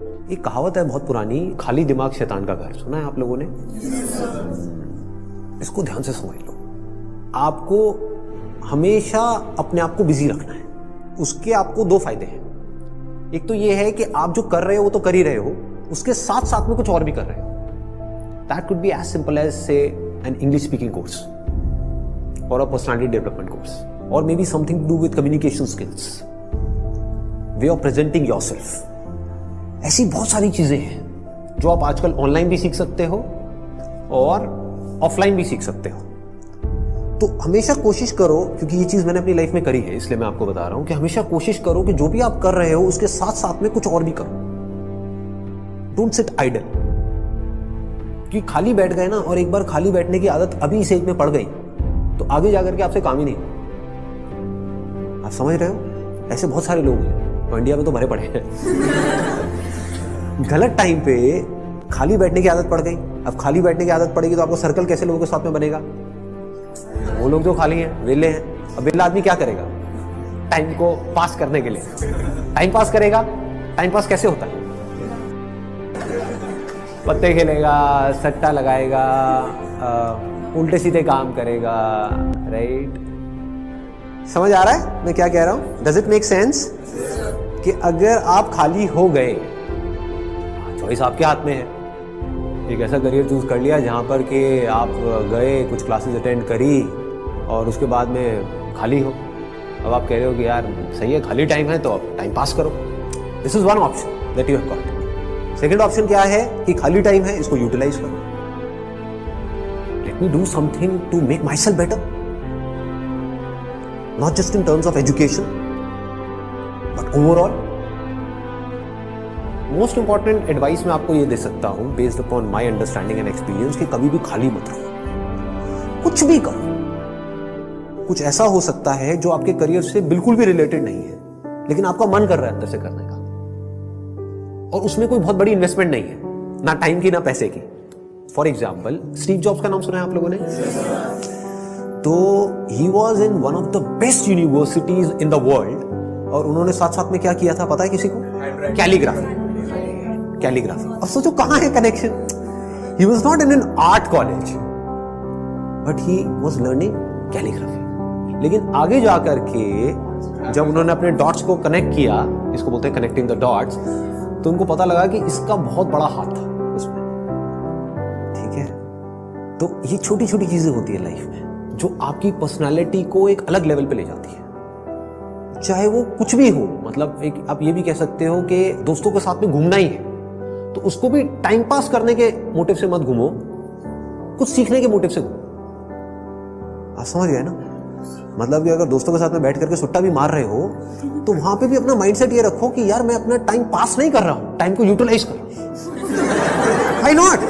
एक कहावत है बहुत पुरानी, खाली दिमाग शैतान का घर। सुना है आप लोगों ने? इसको ध्यान से समझ लो। आपको हमेशा अपने आप को बिजी रखना है। उसके आपको दो फायदे हैं। एक तो ये है कि आप जो कर रहे हो वो तो कर ही रहे हो, उसके साथ साथ में कुछ और भी कर रहे हो। That could be as simple as say an English speaking course और अ पर्सनालिटी डेवलपमेंट कोर्स, और maybe something to do with communication skills, way of presenting yourself. ऐसी बहुत सारी चीजें हैं जो आप आजकल ऑनलाइन भी सीख सकते हो और ऑफलाइन भी सीख सकते हो। तो हमेशा कोशिश करो, क्योंकि ये चीज मैंने अपनी लाइफ में करी है इसलिए मैं आपको बता रहा हूं कि हमेशा कोशिश करो कि जो भी आप कर रहे हो उसके साथ साथ में कुछ और भी करो। Don't sit idle. कि खाली बैठ गए ना, और एक बार खाली बैठने की आदत अभी इस एज में पड़ गई तो आगे जाकर के आपसे काम ही नहीं। आप समझ रहे हो? ऐसे बहुत सारे लोग हैं और इंडिया में तो भरे पड़े हैं। गलत टाइम पे खाली बैठने की आदत पड़ गई। अब खाली बैठने की आदत पड़ेगी तो आपको सर्कल कैसे लोगों के साथ में बनेगा? वो लोग जो खाली हैं, वेले हैं। अब वेला आदमी क्या करेगा टाइम को पास करने के लिए? टाइम पास करेगा। टाइम पास कैसे होता है? पत्ते खेलेगा, सट्टा लगाएगा, उल्टे सीधे काम करेगा। राइट? समझ आ रहा है मैं क्या कह रहा हूं? Does it make sense? कि अगर आप खाली हो गए, चॉइस आपके हाथ में है। एक ऐसा करियर चूज कर लिया जहां पर कि आप गए, कुछ क्लासेस अटेंड करी और उसके बाद में खाली हो। अब आप कह रहे हो कि यार सही है, खाली टाइम है तो अब टाइम पास करो। This is one option that you have got. Second option क्या है कि खाली टाइम है, इसको यूटिलाइज करो। Let me do something to make myself better, not just in terms of education but overall. Most important advice मैं आपको ये दे सकता हूं based upon my understanding and experience कि कभी भी खाली मत रहो, कुछ भी करो। कुछ ऐसा हो सकता है जो आपके करियर से बिल्कुल भी रिलेटेड नहीं है, लेकिन आपका मन कर रहा है अंदर से करने का, और उसमें कोई बहुत बड़ी इन्वेस्टमेंट नहीं है, ना टाइम की ना पैसे की। फॉर एग्जाम्पल, स्टीव जॉब्स का नाम सुना है आप लोगों ने? तो he was in one of the best universities in the world, और उन्होंने साथ साथ में क्या किया था पता है किसी को? कैलीग्राफी। कैलीग्राफी। अब सोचो कहां है connection? He was not in an art college but he was learning calligraphy. लेकिन आगे जाकर के जब उन्होंने अपने डॉट्स को कनेक्ट किया, इसको बोलते हैं कनेक्टिंग द डॉट्स, तो उनको पता लगा कि इसका बहुत बड़ा हाथ था उसमें। ठीक है? तो ये छोटी छोटी चीजें होती है लाइफ में जो आपकी पर्सनालिटी को एक अलग लेवल पे ले जाती है। चाहे वो कुछ भी हो, मतलब एक आप ये भी कह सकते हो कि दोस्तों के साथ में घूमना ही है तो उसको भी टाइम पास करने के मोटिव से मत घूमो, कुछ सीखने के मोटिव से घूमो। आप समझ गए ना? मतलब कि अगर दोस्तों के साथ में बैठ करके सुट्टा भी मार रहे हो तो वहां पे भी अपना माइंडसेट ये रखो कि यार मैं अपना टाइम पास नहीं कर रहा हूं, टाइम को यूटिलाइज करो। Why not?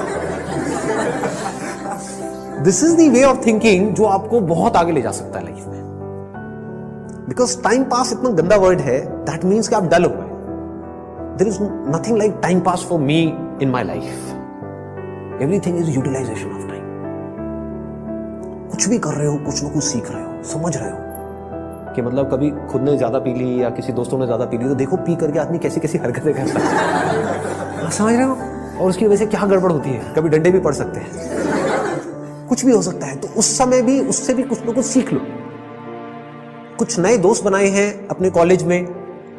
This is the way of thinking जो आपको बहुत आगे ले जा सकता है लाइफ में। बिकॉज टाइम पास इतना गंदा वर्ड है, दैट मीन्स कि आप डल हो गए। There is nothing like time pass for me in my life. Everything is utilisation of time. कुछ भी कर रहे हो, कुछ ना कुछ सीख रहे हो, समझ रहे हो कि मतलब कभी खुद ने ज्यादा पी ली या किसी दोस्तों ने ज्यादा पी ली तो देखो पी करके आदमी कैसी कैसी हरकतें करता है। समझ रहे हो? और उसकी वजह से क्या गड़बड़ होती है, कभी डंडे भी पड़ सकते हैं, कुछ भी हो सकता है। तो उस समय भी उससे भी कुछ ना कुछ सीख लो। कुछ नए दोस्त बनाए हैं अपने कॉलेज में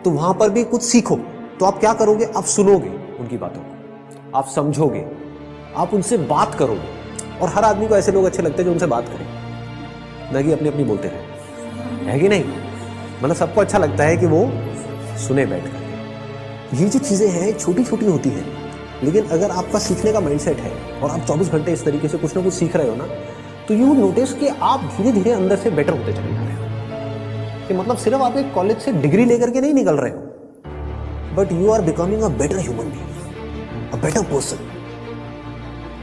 तो वहां पर भी कुछ सीखो। तो आप क्या करोगे? आप सुनोगे उनकी बातों को, आप समझोगे, आप उनसे बात करोगे। और हर आदमी को ऐसे लोग अच्छे लगते हैं जो उनसे बात करें, ना कि अपनी अपनी बोलते रहे, है कि नहीं? मतलब सबको अच्छा लगता है कि वो सुने बैठ कर। ये जो चीजें हैं छोटी छोटी होती हैं, लेकिन अगर आपका सीखने का माइंडसेट है और आप 24 घंटे इस तरीके से कुछ ना कुछ सीख रहे हो ना, तो यू नोटिस कि आप धीरे धीरे अंदर से बेटर होते चले जा रहे हो। कि मतलब सिर्फ आप एक कॉलेज से डिग्री लेकर के नहीं निकल रहे हो, but you are becoming a better human being, a better person,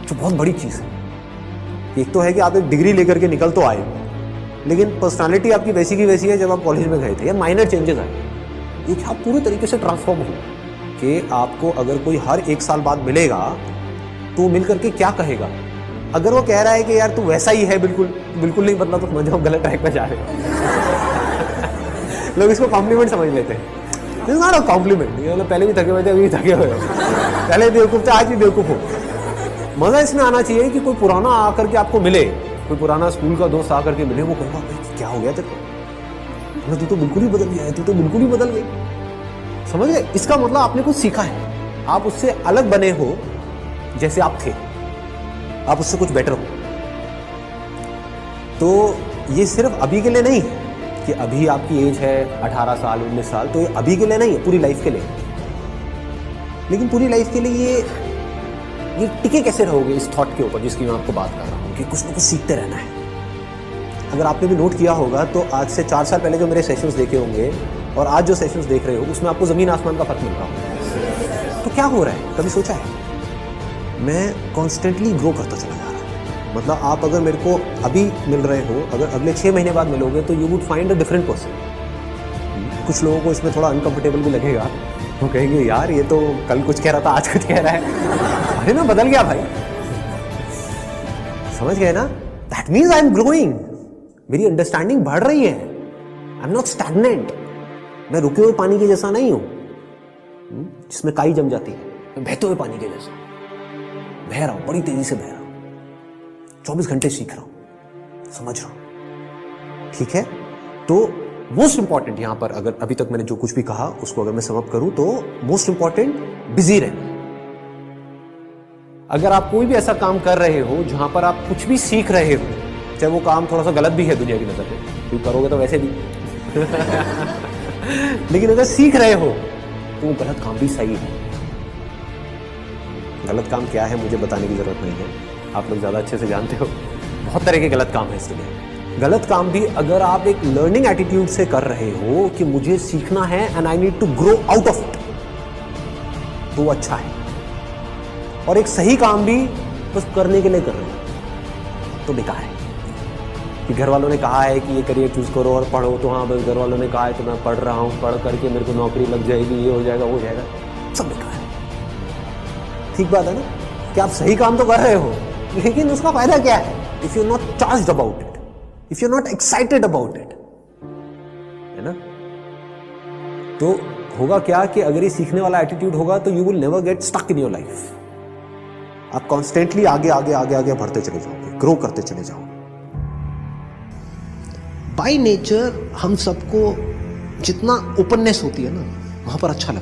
जो बहुत बड़ी चीज है। एक तो है कि आप एक डिग्री लेकर के निकल तो आए, लेकिन पर्सनालिटी आपकी वैसी की वैसी है जब आप कॉलेज में गए थे, या माइनर चेंजेस आए। एक आप पूरे तरीके से ट्रांसफॉर्म हो कि आपको अगर कोई हर 1 साल बाद मिलेगा तो मिल करके क्या कहेगा? अगर वो कह रहा है कि यार तू वैसा ही है, बिल्कुल बिल्कुल नहीं बदला, तो समझो आप गलत ट्रैक पर जा रहे हो। लोग इसको कॉम्प्लीमेंट समझ लेते हैं। This is not a compliment. ये पहले भी थके हुए थे, अभी भी थके हुए हो, पहले बेवकूफ थे, आज भी बेवकूफ हो। मजा इसमें आना चाहिए कि कोई पुराना आकर के आपको मिले, कोई पुराना स्कूल का दोस्त आकर के मिले, वो कहेगा भाई क्या हो गया तेरे को, तू तो बिल्कुल ही बदल गया है, तू तो बिल्कुल ही बदल गई। समझ गए? इसका मतलब आपने कुछ सीखा है, आप उससे अलग बने हो जैसे आप थे, आप उससे कुछ बेटर हो। तो ये सिर्फ अभी के लिए नहीं है कि अभी आपकी एज है 18 साल 19 साल, तो ये अभी के लिए नहीं है, पूरी लाइफ के लिए। लेकिन पूरी लाइफ के लिए ये टिके कैसे रहोगे इस थॉट के ऊपर जिसकी मैं आपको बात कर रहा हूँ कि कुछ ना कुछ सीखते रहना है। अगर आपने भी नोट किया होगा तो आज से 4 साल पहले जो मेरे सेशंस देखे होंगे और आज जो सेशंस देख रहे हो उसमें आपको जमीन आसमान का फर्क मिल रहा होगा। तो क्या हो रहा है, कभी सोचा है? मैं कॉन्स्टेंटली ग्रो करता चला जा रहा हूँ। मतलब आप अगर मेरे को अभी मिल रहे हो, अगर अगले 6 महीने बाद मिलोगे तो you would find a different person. कुछ लोगों को इसमें थोड़ा अनकंफर्टेबल भी लगेगा, वो कहेंगे यार ये तो कल कुछ कह रहा था आज कुछ कह रहा है। अरे मैं बदल गया भाई, समझ गए ना? That means I am growing, मेरी अंडरस्टैंडिंग बढ़ रही है। आई एम नॉट स्टैग्नेंट, मैं रुके हुए पानी के जैसा नहीं हूं जिसमें काई जम जाती है। मैं बहते हुए पानी के जैसा बह रहा हूं, बड़ी तेजी से बह रहा हूं, 24 घंटे सीख रहा हूं, समझ रहा हूं। ठीक है? तो मोस्ट इंपॉर्टेंट यहां पर, अगर अभी तक मैंने जो कुछ भी कहा उसको अगर मैं सम अप करूं तो मोस्ट इंपॉर्टेंट बिजी रहना। अगर आप कोई भी ऐसा काम कर रहे हो जहां पर आप कुछ भी सीख रहे हो, चाहे वो काम थोड़ा सा गलत भी है दुनिया की नजर में, क्योंकि करोगे तो वैसे भी लेकिन अगर सीख रहे हो तो वो गलत काम भी सही है। गलत काम क्या है मुझे बताने की जरूरत नहीं है, आप लोग ज्यादा अच्छे से जानते हो। बहुत तरह के गलत काम है इस दुनिया में। गलत काम भी अगर आप एक लर्निंग एटीट्यूड से कर रहे हो कि मुझे सीखना है and I need to grow out of it, तो वो अच्छा है। और एक सही काम भी बस करने के लिए कर रहे हो तो बेकार है। कि घर वालों ने कहा है कि ये करियर चूज करो और पढ़ो, तो हाँ बस घर वालों ने कहा है तो मैं पढ़ रहा हूँ, पढ़ करके मेरे को नौकरी लग जाएगी, ये हो जाएगा वो हो जाएगा, सब बेकार है। ठीक बात है ना कि आप सही काम तो कर रहे हो लेकिन उसका फायदा क्या है if you not charged about it, if you not excited about it, है ना? तो होगा क्या कि अगर ये सीखने वाला एटीट्यूड होगा तो you will never get stuck in your life. आप कॉन्स्टेंटली आगे आगे आगे आगे बढ़ते चले जाओगे, ग्रो करते चले जाओगे। बाय नेचर हम सबको जितना ओपननेस होती है ना वहां पर अच्छा लगता है।